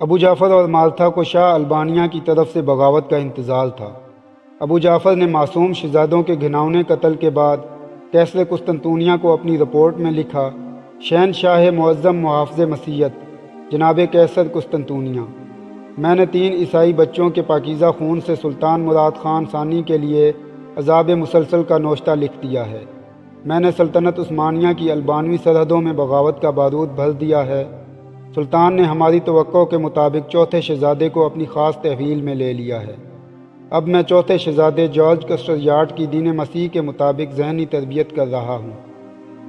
ابو جعفر اور مالتھا کو شاہ البانیہ کی طرف سے بغاوت کا انتظار تھا۔ ابو جعفر نے معصوم شہزادوں کے گھناؤنے قتل کے بعد قیصر قسطنطنیہ کو اپنی رپورٹ میں لکھا: شہنشاہ معظم محافظ مسیحیت جناب قیصر قسطنطنیہ، میں نے 3 عیسائی بچوں کے پاکیزہ خون سے سلطان مراد خان ثانی کے لیے عذاب مسلسل کا نوشتہ لکھ دیا ہے۔ میں نے سلطنت عثمانیہ کی البانوی سرحدوں میں بغاوت کا بارود بھر دیا ہے۔ سلطان نے ہماری توقع کے مطابق چوتھے شہزادے کو اپنی خاص تحویل میں لے لیا ہے۔ اب میں چوتھے شہزادے جارج کسٹر یارڈ کی دین مسیح کے مطابق ذہنی تربیت کر رہا ہوں۔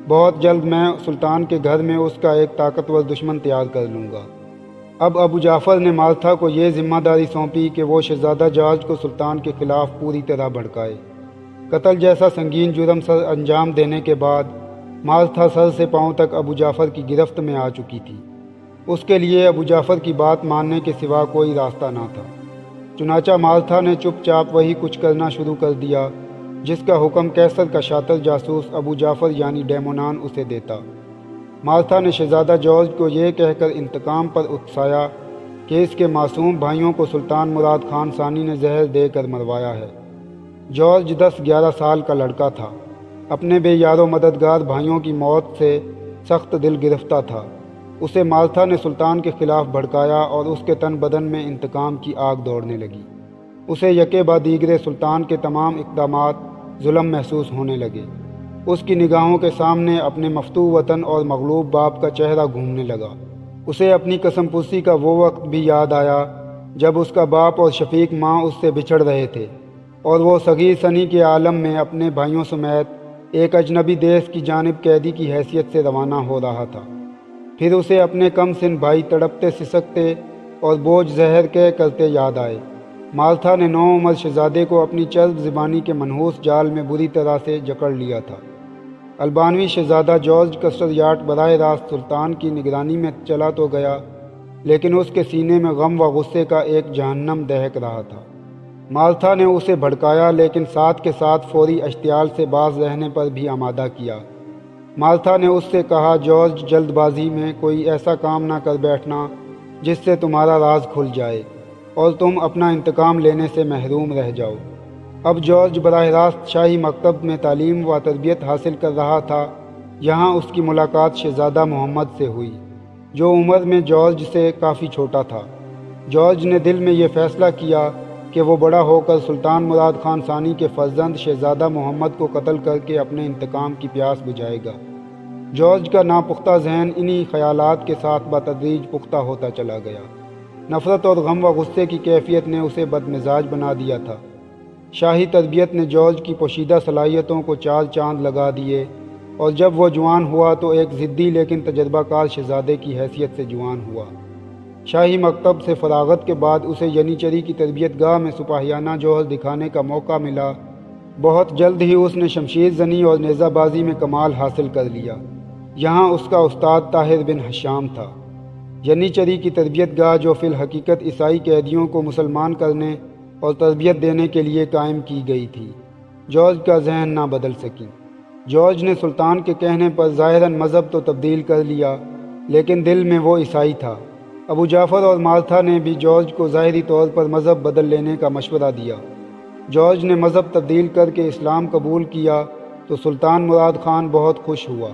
بہت جلد میں سلطان کے گھر میں اس کا ایک طاقتور دشمن تیار کر لوں گا۔ اب ابو جعفر نے مالتھا کو یہ ذمہ داری سونپی کہ وہ شہزادہ جارج کو سلطان کے خلاف پوری طرح بھڑکائے۔ قتل جیسا سنگین جرم سر انجام دینے کے بعد مالتھا سر سے پاؤں تک ابو جعفر کی گرفت میں آ چکی تھی۔ اس کے لیے ابو جعفر کی بات ماننے کے سوا کوئی راستہ نہ تھا۔ چنانچہ مالتھا نے چپ چاپ وہی کچھ کرنا شروع کر دیا جس کا حکم قیصر کا شاطر جاسوس ابو جعفر یعنی ڈیمونان اسے دیتا۔ مالتھا نے شہزادہ جارج کو یہ کہہ کر انتقام پر اکسایا کہ اس کے معصوم بھائیوں کو سلطان مراد خان ثانی نے زہر دے کر مروایا ہے۔ جارج 10-11 سال کا لڑکا تھا۔ اپنے بے یار و مددگار بھائیوں کی موت سے سخت دل گرفتہ تھا۔ اسے مالتھا نے سلطان کے خلاف بھڑکایا اور اس کے تن بدن میں انتقام کی آگ دوڑنے لگی۔ اسے یکے بعد دیگرے سلطان کے تمام اقدامات ظلم محسوس ہونے لگے۔ اس کی نگاہوں کے سامنے اپنے مفتوح وطن اور مغلوب باپ کا چہرہ گھومنے لگا۔ اسے اپنی قسم پرسی کا وہ وقت بھی یاد آیا جب اس کا باپ اور شفیق ماں اس سے بچھڑ رہے تھے اور وہ صغیر سنی کے عالم میں اپنے بھائیوں سمیت ایک اجنبی دیس کی جانب قیدی کی حیثیت سے روانہ ہو رہا تھا۔ پھر اسے اپنے کم سن بھائی تڑپتے سسکتے اور بوجھ زہر کے کرتے یاد آئے۔ مالتھا نے نوعمر شہزادے کو اپنی چرب زبانی کے منحوس جال میں بری طرح سے جکڑ لیا تھا۔ البانوی شہزادہ جارج کسٹر یارڈ براہ راست سلطان کی نگرانی میں چلا تو گیا، لیکن اس کے سینے میں غم و غصے کا ایک جہنم دہک رہا تھا۔ مالتھا نے اسے بھڑکایا لیکن ساتھ کے ساتھ فوری اشتعال سے باز رہنے پر بھی آمادہ کیا۔ مالتھا نے اس سے کہا: جارج، جلد بازی میں کوئی ایسا کام نہ کر بیٹھنا جس سے تمہارا راز کھل جائے اور تم اپنا انتقام لینے سے محروم رہ جاؤ۔ اب جارج براہ راست شاہی مکتب میں تعلیم و تربیت حاصل کر رہا تھا۔ یہاں اس کی ملاقات شہزادہ محمد سے ہوئی، جو عمر میں جارج سے کافی چھوٹا تھا۔ جارج نے دل میں یہ فیصلہ کیا کہ وہ بڑا ہو کر سلطان مراد خان ثانی کے فرزند شہزادہ محمد کو قتل کر کے اپنے انتقام کی پیاس بجھائے گا۔ جارج کا ناپختہ ذہن انہی خیالات کے ساتھ بتدریج پختہ ہوتا چلا گیا۔ نفرت اور غم و غصے کی کیفیت نے اسے بدمزاج بنا دیا تھا۔ شاہی تربیت نے جارج کی پوشیدہ صلاحیتوں کو 4 چاند لگا دیے، اور جب وہ جوان ہوا تو ایک ضدی لیکن تجربہ کار شہزادے کی حیثیت سے جوان ہوا۔ شاہی مکتب سے فراغت کے بعد اسے ینیچری کی تربیت گاہ میں سپاہیانہ جوہر دکھانے کا موقع ملا۔ بہت جلد ہی اس نے شمشیر زنی اور نیزہ بازی میں کمال حاصل کر لیا۔ یہاں اس کا استاد طاہر بن حشام تھا۔ ینیچری کی تربیت گاہ جو فی الحقیقت عیسائی قیدیوں کو مسلمان کرنے اور تربیت دینے کے لیے قائم کی گئی تھی، جارج کا ذہن نہ بدل سکی۔ جارج نے سلطان کے کہنے پر ظاہراً مذہب تو تبدیل کر لیا، لیکن دل میں وہ عیسائی تھا۔ ابو جعفر اور مالتھا نے بھی جارج کو ظاہری طور پر مذہب بدل لینے کا مشورہ دیا۔ جارج نے مذہب تبدیل کر کے اسلام قبول کیا تو سلطان مراد خان بہت خوش ہوا۔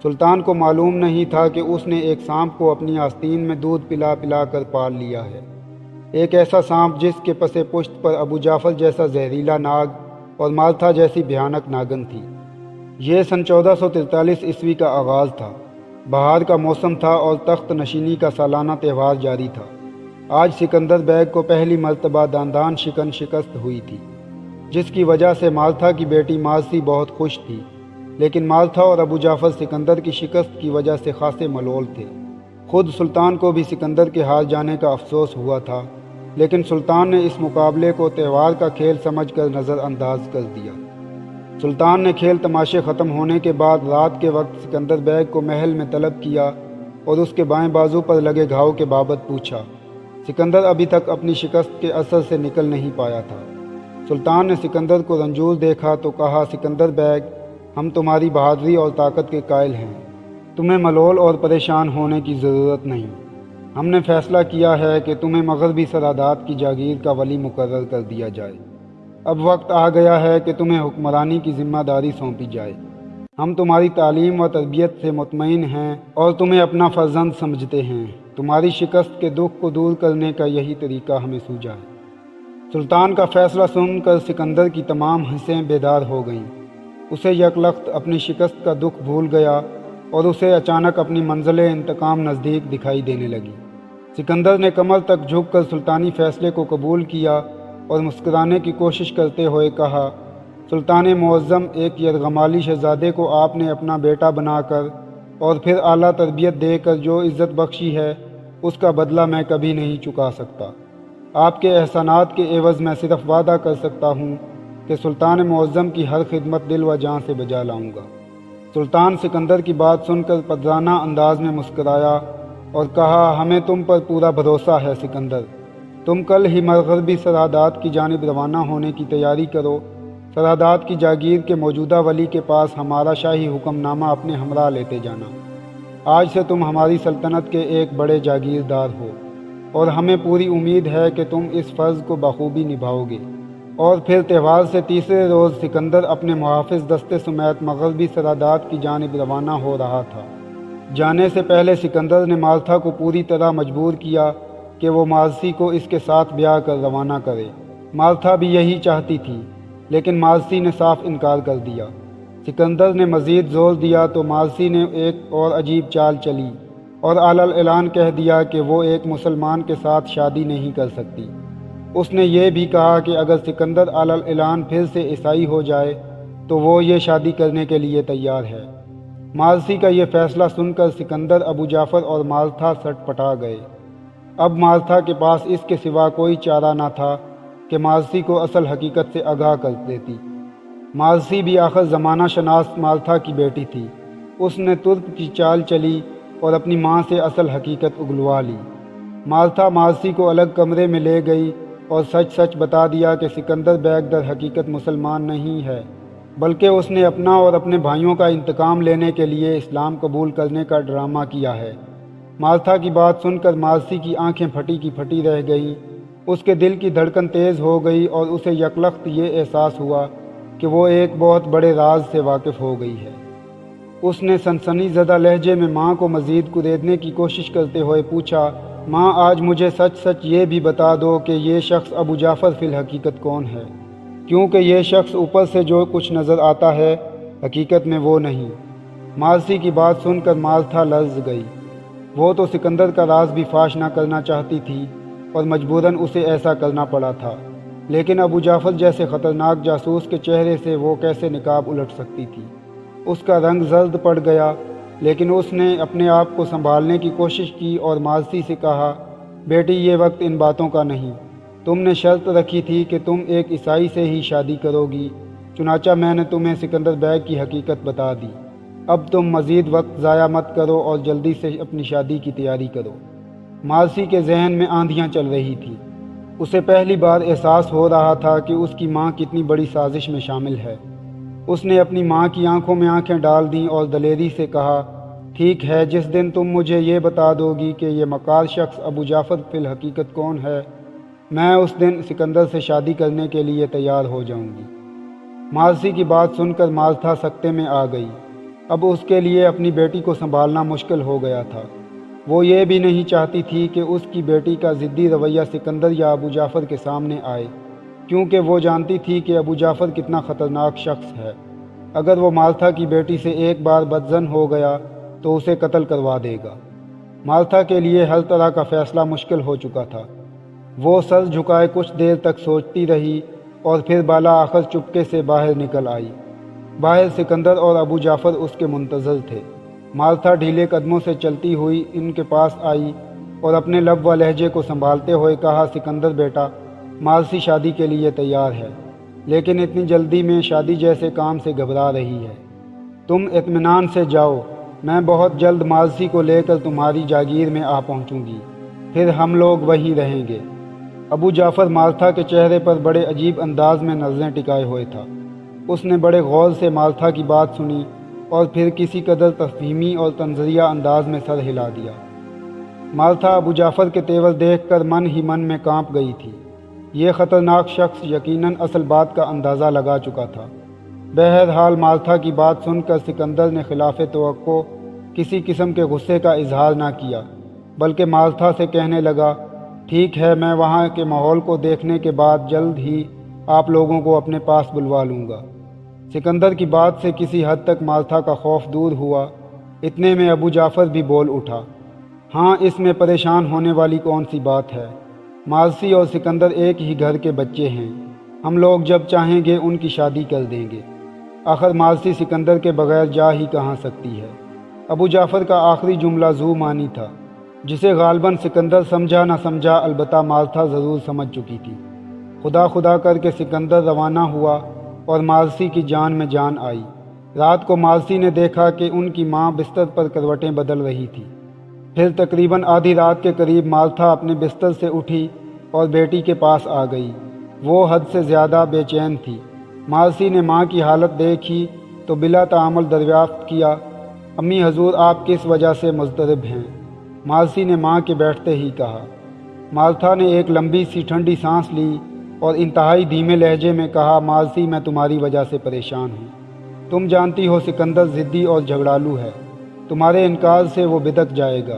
سلطان کو معلوم نہیں تھا کہ اس نے ایک سانپ کو اپنی آستین میں دودھ پلا پلا کر پال لیا ہے، ایک ایسا سانپ جس کے پس پشت پر ابو جعفر جیسا زہریلا ناگ اور مالتھا جیسی بھیانک ناگن تھی۔ یہ سن 1443 عیسوی کا آغاز تھا۔ بہار کا موسم تھا اور تخت نشینی کا سالانہ تہوار جاری تھا۔ آج سکندر بیگ کو پہلی مرتبہ داندان شکن شکست ہوئی تھی، جس کی وجہ سے مالتھا کی بیٹی مارسی بہت خوش تھی، لیکن مالتھا اور ابو جعفر سکندر کی شکست کی وجہ سے خاصے ملول تھے۔ خود سلطان کو بھی سکندر کے ہار جانے کا افسوس ہوا تھا، لیکن سلطان نے اس مقابلے کو تہوار کا کھیل سمجھ کر نظر انداز کر دیا۔ سلطان نے کھیل تماشے ختم ہونے کے بعد رات کے وقت سکندر بیگ کو محل میں طلب کیا اور اس کے بائیں بازو پر لگے گھاؤ کے بابت پوچھا۔ سکندر ابھی تک اپنی شکست کے اثر سے نکل نہیں پایا تھا۔ سلطان نے سکندر کو رنجور دیکھا تو کہا: سکندر بیگ، ہم تمہاری بہادری اور طاقت کے قائل ہیں، تمہیں ملول اور پریشان ہونے کی ضرورت نہیں۔ ہم نے فیصلہ کیا ہے کہ تمہیں مغربی سرحدات کی جاگیر کا ولی مقرر کر دیا جائے۔ اب وقت آ گیا ہے کہ تمہیں حکمرانی کی ذمہ داری سونپی جائے۔ ہم تمہاری تعلیم و تربیت سے مطمئن ہیں اور تمہیں اپنا فرزند سمجھتے ہیں۔ تمہاری شکست کے دکھ کو دور کرنے کا یہی طریقہ ہمیں سوجا ہے۔ سلطان کا فیصلہ سن کر سکندر کی تمام حسیں بیدار ہو گئیں۔ اسے یکلخت اپنی شکست کا دکھ بھول گیا اور اسے اچانک اپنی منزل انتقام نزدیک دکھائی دینے لگی۔ سکندر نے کمر تک جھک کر سلطانی فیصلے کو قبول کیا اور مسکرانے کی کوشش کرتے ہوئے کہا، سلطان معظم، ایک یرغمالی شہزادے کو آپ نے اپنا بیٹا بنا کر اور پھر اعلیٰ تربیت دے کر جو عزت بخشی ہے، اس کا بدلہ میں کبھی نہیں چکا سکتا۔ آپ کے احسانات کے عوض میں صرف وعدہ کر سکتا ہوں کہ سلطان معظم کی ہر خدمت دل و جان سے بجا لاؤں گا۔ سلطان سکندر کی بات سن کر پدرانہ انداز میں مسکرایا اور کہا، ہمیں تم پر پورا بھروسہ ہے سکندر۔ تم کل ہی مغربی سرحدات کی جانب روانہ ہونے کی تیاری کرو۔ سرحدات کی جاگیر کے موجودہ ولی کے پاس ہمارا شاہی حکم نامہ اپنے ہمراہ لیتے جانا۔ آج سے تم ہماری سلطنت کے ایک بڑے جاگیردار ہو اور ہمیں پوری امید ہے کہ تم اس فرض کو بخوبی نبھاؤ گے۔ اور پھر تہوار سے تیسرے روز سکندر اپنے محافظ دستے سمیت مغربی سرحدات کی جانب روانہ ہو رہا تھا۔ جانے سے پہلے سکندر نے مالتھا کو پوری طرح مجبور کیا کہ وہ مارسی کو اس کے ساتھ بیاہ کر روانہ کرے۔ مالتھا بھی یہی چاہتی تھی، لیکن مارسی نے صاف انکار کر دیا۔ سکندر نے مزید زور دیا تو مارسی نے ایک اور عجیب چال چلی اور علی الاعلان کہہ دیا کہ وہ ایک مسلمان کے ساتھ شادی نہیں کر سکتی۔ اس نے یہ بھی کہا کہ اگر سکندر علی الاعلان پھر سے عیسائی ہو جائے تو وہ یہ شادی کرنے کے لیے تیار ہے۔ مارسی کا یہ فیصلہ سن کر سکندر، ابو جعفر اور مالتھا سٹ پٹا گئے۔ اب مالتھا کے پاس اس کے سوا کوئی چارہ نہ تھا کہ مارسی کو اصل حقیقت سے آگاہ کر دیتی۔ مارسی بھی آخر زمانہ شناس مالتھا کی بیٹی تھی۔ اس نے ترک کی چال چلی اور اپنی ماں سے اصل حقیقت اگلوا لی۔ مالتھا مارسی کو الگ کمرے میں لے گئی اور سچ سچ بتا دیا کہ سکندر بیگ در حقیقت مسلمان نہیں ہے، بلکہ اس نے اپنا اور اپنے بھائیوں کا انتقام لینے کے لیے اسلام قبول کرنے کا ڈرامہ کیا ہے۔ مالتھا کی بات سن کر مارسی کی آنکھیں پھٹی کی پھٹی رہ گئیں۔ اس کے دل کی دھڑکن تیز ہو گئی اور اسے یکلخت یہ احساس ہوا کہ وہ ایک بہت بڑے راز سے واقف ہو گئی ہے۔ اس نے سنسنی زدہ لہجے میں ماں کو مزید کریدنے کی کوشش کرتے ہوئے پوچھا، ماں، آج مجھے سچ سچ یہ بھی بتا دو کہ یہ شخص ابو جعفر فی الحقیقت کون ہے، کیونکہ یہ شخص اوپر سے جو کچھ نظر آتا ہے حقیقت میں وہ نہیں۔ مارسی کی بات سن کر مالتھا لرز گئی۔ وہ تو سکندر کا راز بھی فاش نہ کرنا چاہتی تھی اور مجبوراً اسے ایسا کرنا پڑا تھا، لیکن ابو جعفر جیسے خطرناک جاسوس کے چہرے سے وہ کیسے نقاب الٹ سکتی تھی؟ اس کا رنگ زرد پڑ گیا، لیکن اس نے اپنے آپ کو سنبھالنے کی کوشش کی اور مارسی سے کہا، بیٹی، یہ وقت ان باتوں کا نہیں۔ تم نے شرط رکھی تھی کہ تم ایک عیسائی سے ہی شادی کرو گی، چنانچہ میں نے تمہیں سکندر بیگ کی حقیقت بتا دی۔ اب تم مزید وقت ضائع مت کرو اور جلدی سے اپنی شادی کی تیاری کرو۔ مارسی کے ذہن میں آندھیاں چل رہی تھی۔ اسے پہلی بار احساس ہو رہا تھا کہ اس کی ماں کتنی بڑی سازش میں شامل ہے۔ اس نے اپنی ماں کی آنکھوں میں آنکھیں ڈال دیں اور دلیری سے کہا، ٹھیک ہے، جس دن تم مجھے یہ بتا دو گی کہ یہ مکار شخص ابو جعفر فی الحقیقت کون ہے، میں اس دن سکندر سے شادی کرنے کے لیے تیار ہو جاؤں گی۔ مارسی کی بات سن کر مالتھا سکتے میں آ گئی۔ اب اس کے لیے اپنی بیٹی کو سنبھالنا مشکل ہو گیا تھا۔ وہ یہ بھی نہیں چاہتی تھی کہ اس کی بیٹی کا ضدی رویہ سکندر یا ابو جعفر کے سامنے آئے، کیونکہ وہ جانتی تھی کہ ابو جعفر کتنا خطرناک شخص ہے۔ اگر وہ مالتھا کی بیٹی سے ایک بار بدظن ہو گیا تو اسے قتل کروا دے گا۔ مالتھا کے لیے ہر طرح کا فیصلہ مشکل ہو چکا تھا۔ وہ سر جھکائے کچھ دیر تک سوچتی رہی اور پھر بالا آخر چپکے سے باہر نکل آئی۔ باہر سکندر اور ابو جعفر اس کے منتظر تھے۔ مالتھا ڈھیلے قدموں سے چلتی ہوئی ان کے پاس آئی اور اپنے لب و لہجے کو سنبھالتے ہوئے کہا، سکندر بیٹا، مارسی شادی کے لیے تیار ہے، لیکن اتنی جلدی میں شادی جیسے کام سے گھبرا رہی ہے۔ تم اطمینان سے جاؤ، میں بہت جلد مارسی کو لے کر تمہاری جاگیر میں آ پہنچوں گی، پھر ہم لوگ وہیں رہیں گے۔ ابو جعفر مالتھا کے چہرے پر بڑے عجیب انداز میں نظریں ٹکائے ہوئے تھا۔ اس نے بڑے غور سے مالتھا کی بات سنی اور پھر کسی قدر تفہیمی اور تنزیہ انداز میں سر ہلا دیا۔ مالتھا ابو جعفر کے تیور دیکھ کر من ہی من میں کانپ گئی تھی۔ یہ خطرناک شخص یقیناً اصل بات کا اندازہ لگا چکا تھا۔ بہرحال مالتھا کی بات سن کر سکندر نے خلاف توقع کسی قسم کے غصے کا اظہار نہ کیا، بلکہ مالتھا سے کہنے لگا، ٹھیک ہے، میں وہاں کے ماحول کو دیکھنے کے بعد جلد ہی آپ لوگوں کو اپنے پاس بلوا لوں گا۔ سکندر کی بات سے کسی حد تک مالتھا کا خوف دور ہوا۔ اتنے میں ابو جعفر بھی بول اٹھا، ہاں، اس میں پریشان ہونے والی کون سی بات ہے؟ مالسی اور سکندر ایک ہی گھر کے بچے ہیں، ہم لوگ جب چاہیں گے ان کی شادی کر دیں گے۔ آخر مالسی سکندر کے بغیر جا ہی کہاں سکتی ہے؟ ابو جعفر کا آخری جملہ ذو معنی تھا، جسے غالباً سکندر سمجھا نہ سمجھا، البتہ مالتھا ضرور سمجھ چکی تھی۔ خدا خدا کر کے سکندر روانہ ہوا اور مالسی کی جان میں جان آئی۔ رات کو مالسی نے دیکھا کہ ان کی ماں بستر پر کروٹیں بدل رہی تھی۔ پھر تقریباً آدھی رات کے قریب مالتھا اپنے بستر سے اٹھی اور بیٹی کے پاس آ گئی۔ وہ حد سے زیادہ بے چین تھی۔ مالسی نے ماں کی حالت دیکھی تو بلا تعامل دریافت کیا، امی حضور، آپ کس وجہ سے مضطرب ہیں؟ مالسی نے ماں کے بیٹھتے ہی کہا۔ مالتھا نے ایک لمبی سی ٹھنڈی سانس لی اور انتہائی دھیمے لہجے میں کہا، مالسی، میں تمہاری وجہ سے پریشان ہوں۔ تم جانتی ہو سکندر ضدی اور جھگڑالو ہے، تمہارے انکار سے وہ بدک جائے گا۔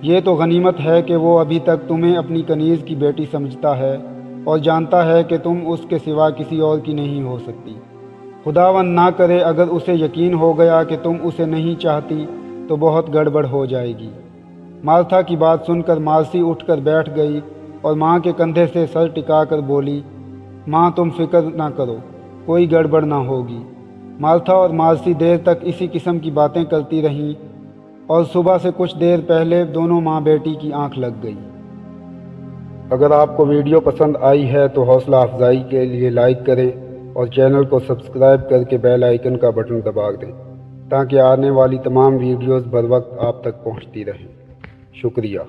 یہ تو غنیمت ہے کہ وہ ابھی تک تمہیں اپنی کنیز کی بیٹی سمجھتا ہے اور جانتا ہے کہ تم اس کے سوا کسی اور کی نہیں ہو سکتی۔ خداوند نہ کرے اگر اسے یقین ہو گیا کہ تم اسے نہیں چاہتی تو بہت گڑبڑ ہو جائے گی۔ مالتھا کی بات سن کر مالسی اٹھ کر بیٹھ گئی اور ماں کے کندھے سے سر ٹکا کر بولی، ماں، تم فکر نہ کرو، کوئی گڑبڑ نہ ہوگی۔ مالتھا اور مالسی دیر تک اسی قسم کی باتیں کرتی رہیں اور صبح سے کچھ دیر پہلے دونوں ماں بیٹی کی آنکھ لگ گئی۔ اگر آپ کو ویڈیو پسند آئی ہے تو حوصلہ افزائی کے لیے لائک کریں اور چینل کو سبسکرائب کر کے بیل آئیکن کا بٹن دبا دیں تاکہ آنے والی تمام ویڈیوز بر وقت آپ تک پہنچتی رہیں۔ شکریہ۔